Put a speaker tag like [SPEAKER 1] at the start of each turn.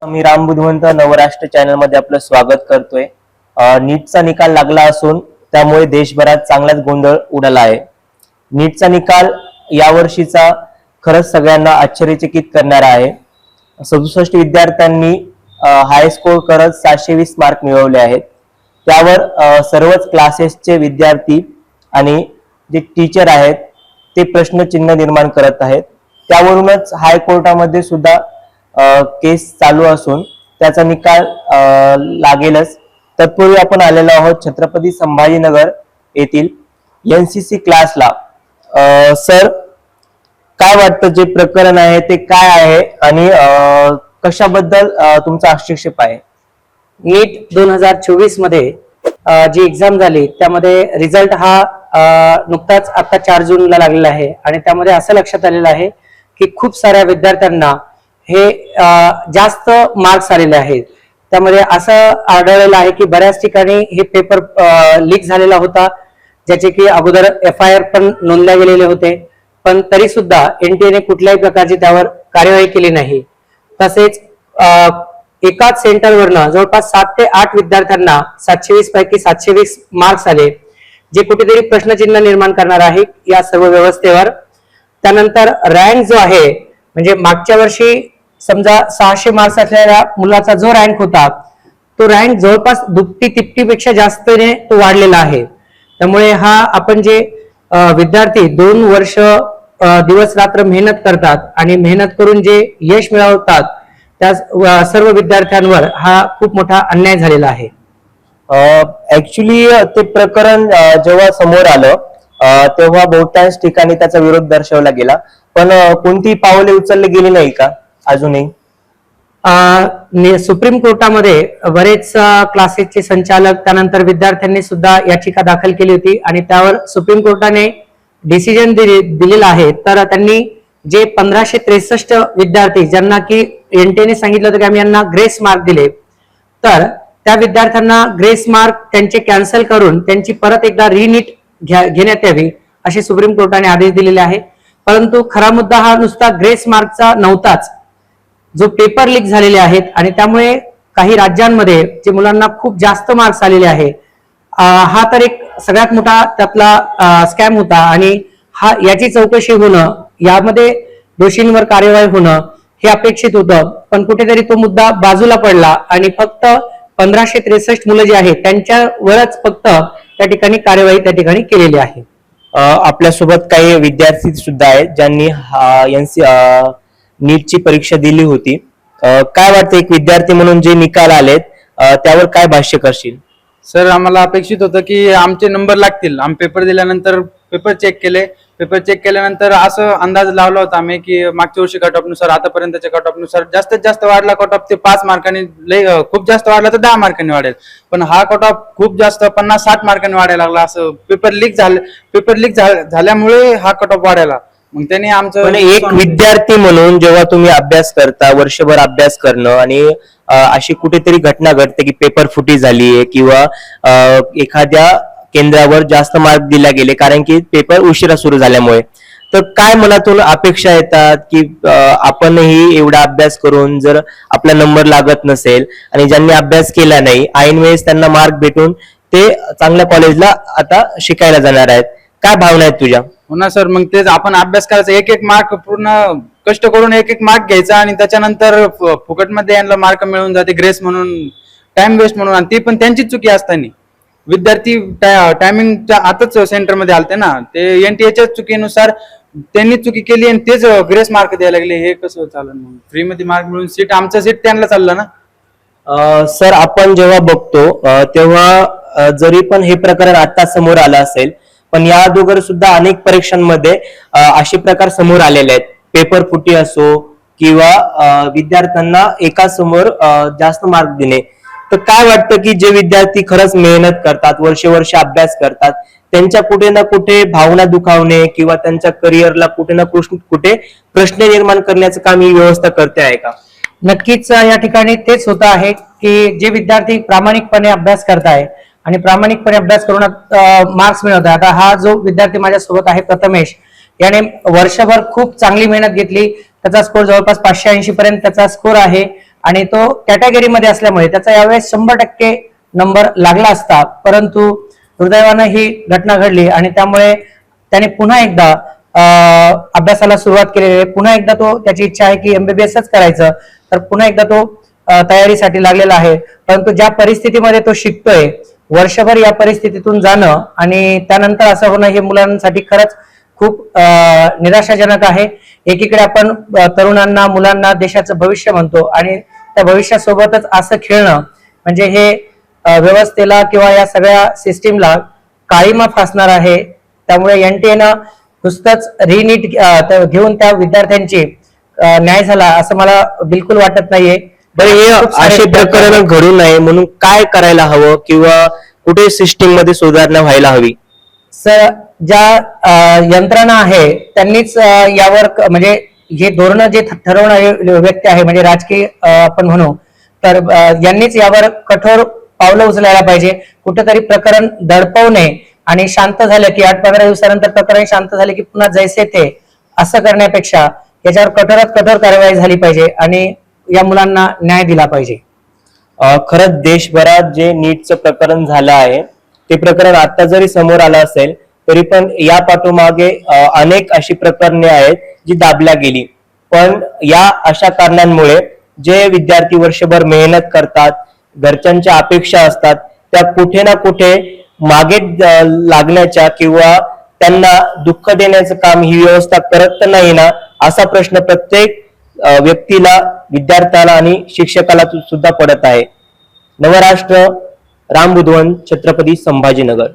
[SPEAKER 1] मी Ram Budhwant Navrashtra channel मध्ये आपलं स्वागत करतोय। नीटचा निकाल लागला असून त्यामुळे देशभरात चांगलाच गोंधळ उडाला आहे। नीटचा निकाल यावर्षीचा खरंच सगळ्यांना आश्चर्यचकित करणारा आहे। 67 विद्यार्थ्यांनी हाय स्कोर करत 720 मार्क मिळवले आहेत। त्यावर सर्वच क्लासेसचे विद्यार्थी आणि जे टीचर आहेत ते प्रश्नचिन्ह निर्माण करत आहेत। त्यावरूनच हायकोर्टामध्ये सुद्धा केस चालू असून त्याचा निकाल लागेलच। तत्पूर्वी आपण आलेलो आहोत छत्रपती संभाजीनगर येथील एनसीसी क्लासला। सर, काय वाटतं जे प्रकरण आहे ते काय आहे आणि कशाबद्दल तुमचा आक्षेप आहे?
[SPEAKER 2] नीट 2024 मध्ये जी एक्झाम झाली त्यामध्ये रिझल्ट हा नुकताच आता 4 जूनला लागलेला आहे आणि त्यामध्ये असं लक्षात आलेलं आहे की खूप साऱ्या विद्यार्थ्यांना हे जास्त मार्क्स आलेले आहेत। त्यामध्ये असं आढळलेलं आहे की बऱ्याच ठिकाणी हे पेपर लीक झालेला होता, ज्याचे की अगोदर FIR पण नोंदल्या गेलेले होते, पण तरी सुद्धा NTA कुठल्याही प्रकारची त्यावर कार्यवाही केली नाही। तसेच एकाच सेंटरवरनं जवळपास 7 ते 8 विद्यार्थ्यांना 720 पैकी 720 मार्क्स आले, जे कुठेतरी प्रश्नचिन्ह निर्माण करणार आहे या सर्व व्यवस्थेवर। त्यानंतर रँक जो आहे, म्हणजे मागच्या वर्षी समजा 600 मार्क्स असलेल्या मुलाचा जो रँक होता तो रँक जवळपास दुप्पटी तिप्पटीपेक्षा जास्तने तो वाढलेला आहे। त्यामुळे हा आपण जे विद्यार्थी 2 वर्ष दिवस रात्र मेहनत करतात आणि मेहनत करून जे यश मिळवतात त्या सर्व विद्यार्थ्यांवर हा खूप मोठा अन्याय झालेला आहे।
[SPEAKER 1] ऍक्च्युली ते प्रकरण जेव्हा समोर आलं तेव्हा बहुतांश ठिकाणी त्याचा विरोध दर्शवला गेला, पण कोणती पावले उचलली गेली नाही का अजूनही?
[SPEAKER 2] सुप्रीम कोर्टामध्ये बरेच क्लासेसचे संचालक त्यानंतर विद्यार्थ्यांनी सुद्धा याचिका दाखल केली होती आणि त्यावर सुप्रीम कोर्टाने डिसिजन दिलेला आहे। तर त्यांनी जे 1563 विद्यार्थी ज्यांना की NTA सांगितलं होतं की आम्ही यांना ग्रेस मार्क दिले, तर त्या विद्यार्थ्यांना ग्रेस मार्क त्यांचे कॅन्सल करून त्यांची परत एकदा रिनीट घेण्यात यावी असे सुप्रीम कोर्टाने आदेश दिलेले आहे। परंतु खरा मुद्दा हा नुसता ग्रेस मार्कचा नव्हताच, जो पेपर लीक झालेले आहेत आणि त्यामुळे काही राज्यांमध्ये जे मुलांना खूप जास्त मार्क्स आलेले आहे, हा तर एक सगळ्यात मोठा त्यातला स्कॅम होता आणि याची चौकशी होणं, यामध्ये दोषींवर कार्यवाही होणं हे अपेक्षित होतं, पण कुठेतरी तो मुद्दा बाजूला पडला आणि फक्त 1563 मुलं जे आहेत त्यांच्यावरच फक्त त्या ठिकाणी कार्यवाही त्या ठिकाणी केलेली आहे।
[SPEAKER 1] आपल्यासोबत काही विद्यार्थी सुद्धा आहेत ज्यांनी नीटची परीक्षा दिली होती। काय वाटतं एक विद्यार्थी म्हणून जे निकाल आलेत त्यावर काय भाष्य करशील?
[SPEAKER 3] सर, आम्हाला अपेक्षित होतं की आमचे नंबर लागतील। आम्ही पेपर दिल्यानंतर पेपर चेक केले, पेपर चेक केल्यानंतर असं अंदाज लावला होता आम्ही की मागच्या वर्षी कट ऑफ नुसार आतापर्यंतच्या कट ऑफ नुसार जास्तीत जास्त वाढला कट ऑफ ते 5 मार्कांनी, खूप जास्त वाढला तर 10 मार्कांनी वाढेल, पण हा कट ऑफ खूप जास्त 50-60 मार्कांनी वाढायला लागला। असं पेपर लीक झाल्यामुळे हा कट ऑफ वाढायला, मग त्याने आमचं
[SPEAKER 1] एक विद्यार्थी म्हणून जेव्हा तुम्ही अभ्यास करता, वर्षभर अभ्यास करणं आणि अशी कुठेतरी घटना घडते की पेपर फुटी झालीये किंवा एखाद्या केंद्रावर जास्त मार्क दिले गेले कारण की पेपर उशिरा सुरू झाल्यामुळे, तर काय मनातून अपेक्षा येतात की आपणही एवढा अभ्यास करून जर आपला नंबर लागत नसेल आणि ज्यांनी अभ्यास केला नाही ऐन वेळेस त्यांना मार्क भेटून ते चांगल्या कॉलेजला आता शिकायला जाणार आहेत, काय भावना आहेत तुझ्या?
[SPEAKER 3] हो ना सर, मग तेच आपण अभ्यास करायचा, एक मार्क पूर्ण कष्ट करून एक मार्क घ्यायचा आणि त्याच्यानंतर फुकटमध्ये यांना मार्क मिळून जाते ग्रेस म्हणून, टाइम वेस्ट म्हणून, आणि ती पण त्यांची चुकी असताना। विद्यार्थी टायमिंगच्या आताच सेंटरमध्ये आलते ना, ते NTA चुकीनुसार त्यांनी चुकी केली आणि तेच ग्रेस मार्क द्यायला लागले, हे कसं चालेल? फ्री मध्ये मार्क मिळून आमचं सीट त्यांना चाललं ना।
[SPEAKER 1] सर, आपण जेव्हा बघतो तेव्हा जरी पण हे प्रकरण आता समोर आलं असेल, पण या अगोदर सुद्धा अनेक परीक्षांमध्ये असे प्रकार समोर आलेले आहेत, पेपर फुटी असो किंवा विद्यार्थ्यांना एका समोर जास्त मार्क देणे। तर काय वाटतं की जे विद्यार्थी खरंच मेहनत करतात, वर्ष अभ्यास करतात, त्यांच्या कुठे ना कुठे भावना दुखावणे किंवा त्यांच्या करिअरला कुठे ना कुठे प्रश्न निर्माण करण्याचं काम ही व्यवस्था करते आहे का?
[SPEAKER 2] नक्कीच या ठिकाणी तेच होत आहे की जे विद्यार्थी प्रामाणिकपणे अभ्यास करताय आणि प्रामाणिकपणे अभ्यास करून मार्क्स मिळवत आहे, आता हा जो विद्यार्थी माझ्यासोबत आहे प्रथमेश, याने वर्षभर खूप चांगली मेहनत घेतली, त्याचा स्कोर जवळपास 580 पर्यंत त्याचा स्कोर आहे आणि तो कॅटेगरीमध्ये असल्यामुळे त्याचा यावेळेस 100% नंबर लागला असता, परंतु दुर्दैवानं ही घटना घडली आणि त्यामुळे त्याने पुन्हा एकदा अभ्यासाला सुरुवात केलेली आहे. पुन्हा एकदा तो त्याची इच्छा आहे की एमबीबीएसच करायचं, तर पुन्हा एकदा तो तयारीसाठी लागलेला आहे. परंतु ज्या परिस्थितीमध्ये तो शिकतोय, वर्षभर या परिस्थितीतून जाणं आणि त्यानंतर असं होणं हे मुलांसाठी खरंच खूप निराशाजनक आहे. एकीकडे आपण तरुणांना, मुलांना देशाचं भविष्य म्हणतो आणि त्या भविष्यासोबतच असं खेळणं म्हणजे हे व्यवस्थेला किंवा या सगळ्या सिस्टीमला काळीमा फासणार आहे. त्यामुळे एनटीएनं नुसतंच रिनीट घेऊन त्या विद्यार्थ्यांची न्याय झाला असं मला बिलकुल वाटत नाहीये.
[SPEAKER 1] बरं, हे
[SPEAKER 2] खूप सारे
[SPEAKER 1] असे प्रकरण घडू नये म्हणून काय करायला हवं किंवा कुठे सिस्टीम मध्ये सुधारणा व्हायला हवी?
[SPEAKER 2] ज्या यंत्रणा आहे त्यांनीच यावर म्हणजे हे धोरण जे ठरवणारे व्यक्ती आहे म्हणजे राजकीय आपण म्हणू तर यांनीच यावर कठोर पावलं उचलायला पाहिजे. कुठेतरी प्रकरण दडपवणे आणि शांत झालं की 8-15 दिवसानंतर प्रकरण शांत झाले की पुन्हा जैसे ते असं करण्यापेक्षा याच्यावर कठोरात कठोर कारवाई झाली पाहिजे आणि या मुलांना न्याय दिला पाहिजे.
[SPEAKER 1] खरंच देशभरात जे नीटचं प्रकरण झालं आहे ते प्रकरण आता जरी समोर आलं असेल तरी पण या पाठोमागे अनेक अशी प्रकरणे आहेत जी दाबल्या गेली. पण या अशा कारणांमुळे जे विद्यार्थी वर्षभर मेहनत करतात, घरच्यांच्या अपेक्षा असतात, त्या कुठे ना कुठे मागे लागण्याच्या किंवा त्यांना दुःख देण्याचं काम ही व्यवस्था करत तर नाही ना, असा प्रश्न प्रत्येक व्यक्तीला, विद्यार्थ्याला आणि शिक्षकाला सुद्धा पडत आहे. नवराष्ट्र, राम बुधवन, छत्रपती संभाजीनगर.